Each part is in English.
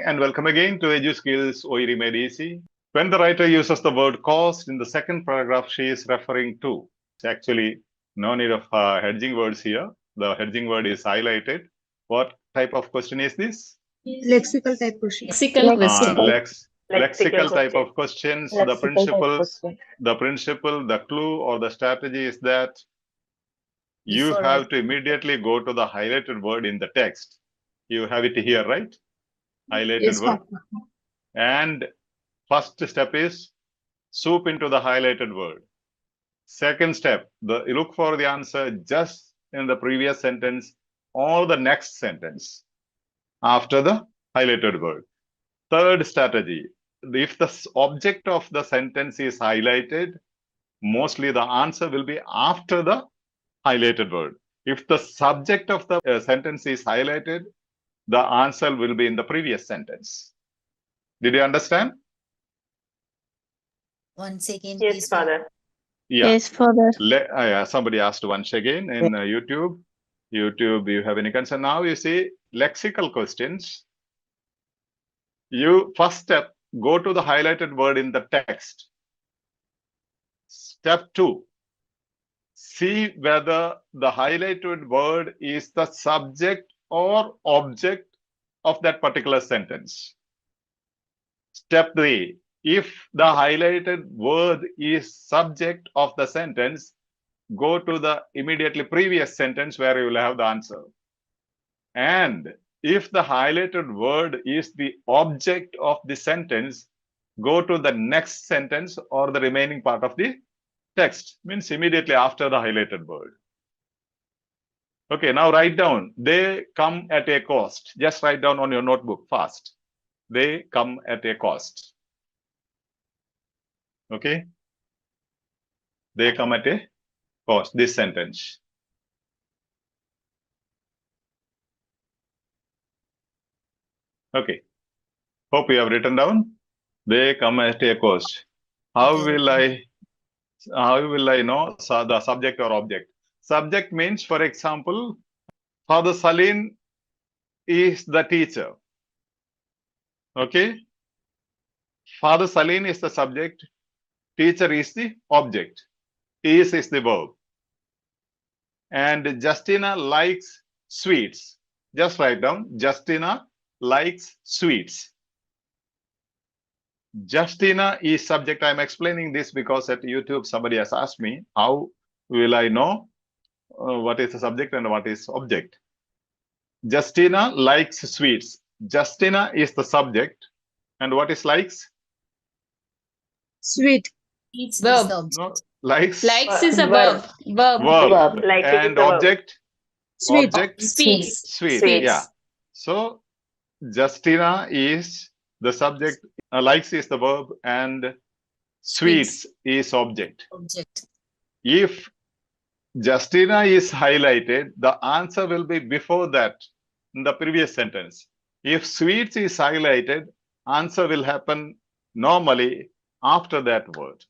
morning and welcome again to Edu Skills OET Made Easy. When the writer uses the word cost in the second paragraph, she is referring to. It's actually no need of hedging words here. The hedging word is highlighted. What type of question is this? Lexical type question. Lexical question. Lexical type of questions. The principle, the clue or the strategy is that you have to immediately go to the highlighted word in the text. You have it here, right? Highlighted word. And first step is soup into the highlighted word. Second step, look for the answer just in the previous sentence or the next sentence after the highlighted word. Third strategy, if the object of the sentence is highlighted, mostly the answer will be after the highlighted word. If the subject of the sentence is highlighted, the answer will be in the previous sentence. Did you understand? Once again, Yes, please. Father. Yeah. Yes, Father. Somebody asked once again in YouTube. YouTube, you have any concern? Now you see lexical questions. You first step, go to the highlighted word in the text. Step 2, see whether the highlighted word is the subject or object of that particular sentence. Step 3, if the highlighted word is subject of the sentence, go to the immediately previous sentence where you will have the answer. And if the highlighted word is the object of the sentence, go to the next sentence or the remaining part of the text, means immediately after the highlighted word. Okay, now write down, they come at a cost. Just write down on your notebook fast. They come at a cost. Okay? They come at a cost, this sentence. Okay. Hope you have written down. They come at a cost. How will I know the subject or object? Subject means, for example, Father Salim is the teacher. Okay? Father Salim is the subject. Teacher is the object. Is the verb. And Justina likes sweets. Just write down, Justina likes sweets. Justina is subject. I'm explaining this because at YouTube somebody has asked me, how will I know what is the subject and what is object? Justina likes sweets. Justina is the subject. And what is likes? Sweet. It's Verb. the object. No, likes. Likes is a verb. Verb. Like And it is a verb. object? Sweet. Object? Sweets. Sweet. Sweets. Yeah. So Justina is the subject, likes is the verb, and sweets is object. If Justina is highlighted, the answer will be before that in the previous sentence. If sweets is highlighted, answer will happen normally after that word.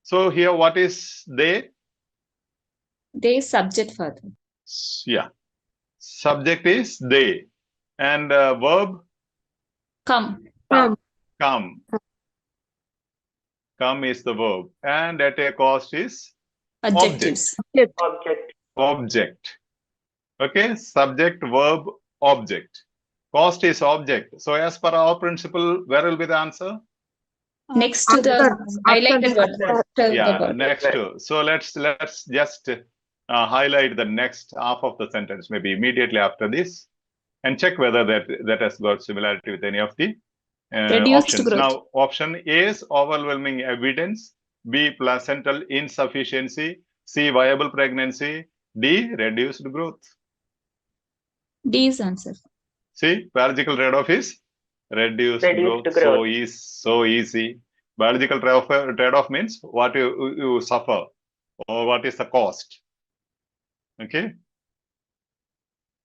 So here, what is they? They subject, Father. Yeah. Subject is they. And verb? Come. Come. Come is the verb. And at a cost is? Adjectives. Object. Okay, subject, verb, object. Cost is object. So as per our principle, where will be the answer? Next to the highlighted word. Yeah, next to. So let's just highlight the next half of the sentence, maybe immediately after this, and check whether that has got similarity with any of the options. Growth. Now, option A is overwhelming evidence. B, placental insufficiency. C, viable pregnancy. D, reduced growth. D is answer. See, biological trade-off is reduced growth. So easy. Biological trade-off means what you suffer or what is the cost. Okay.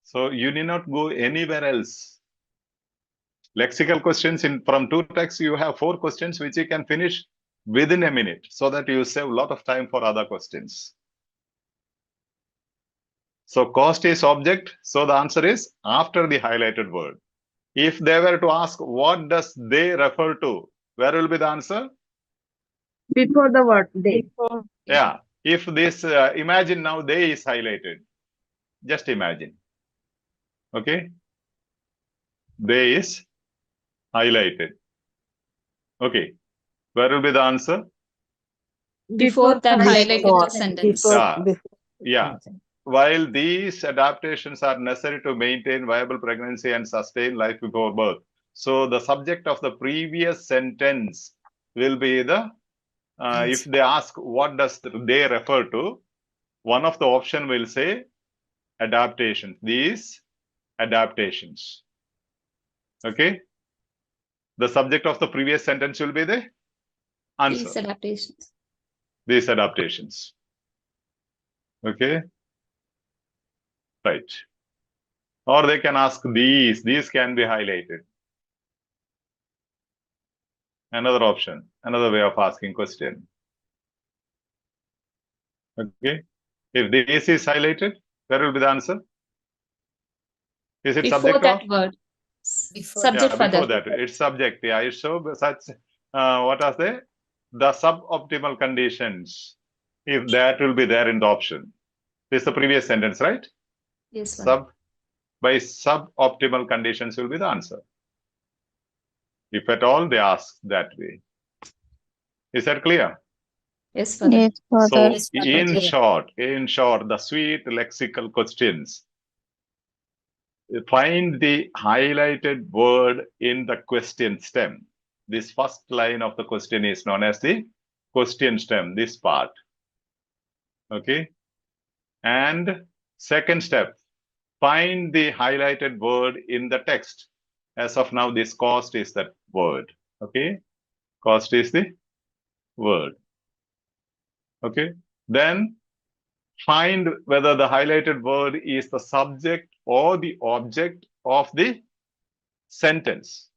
So you need not go anywhere else. Lexical questions from 2 texts, you have 4 questions which you can finish within a minute so that you save a lot of time for other questions. So cost is object. So the answer is after the highlighted word. If they were to ask what does they refer to, where will be the answer? Before the word they. Yeah. If this, imagine now they is highlighted. Just imagine. Okay. They is highlighted. Okay. Where will be the answer? Before that highlighted sentence. Yeah. While these adaptations are necessary to maintain viable pregnancy and sustain life before birth. So the subject of the previous sentence will be the, if they ask what does they refer to, one of the option will say adaptations, these adaptations. Okay. The subject of the previous sentence will be the answer. These adaptations. These adaptations. Okay. Right. Or they can ask these can be highlighted. Another option, another way of asking question. Okay. If this is highlighted, where will be the answer? Is it Before subject that of? word. Subject Yeah, for before that. that. It's subject. Yeah, it's so such, what are they? The suboptimal conditions. If that will be there in the option. This is the previous sentence, right? Yes, Father. By suboptimal conditions will be the answer. If at all they ask that way. Is that clear? Yes, Father. Yes, Father. So in short, the sweet lexical questions. Find the highlighted word in the question stem. This first line of the question is known as the question stem, this part. Okay. And second step, find the highlighted word in the text. As of now, this cost is that word. Okay. Cost is the word. Okay. Then find whether the highlighted word is the subject or the object of the sentence.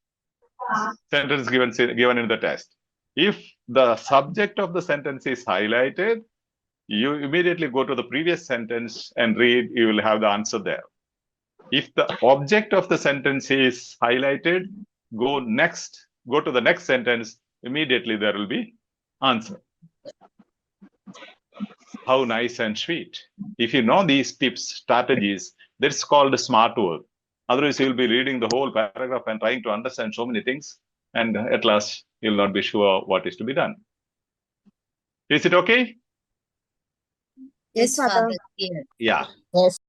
Sentence given in the test. If the subject of the sentence is highlighted, you immediately go to the previous sentence and read, you will have the answer there. If the object of the sentence is highlighted, go to the next sentence, immediately there will be answer. How nice and sweet. If you know these tips, strategies, that's called smart work. Otherwise, you'll be reading the whole paragraph and trying to understand so many things. And at last, you'll not be sure what is to be done. Is it okay? Yes, Father. Yeah. Yes.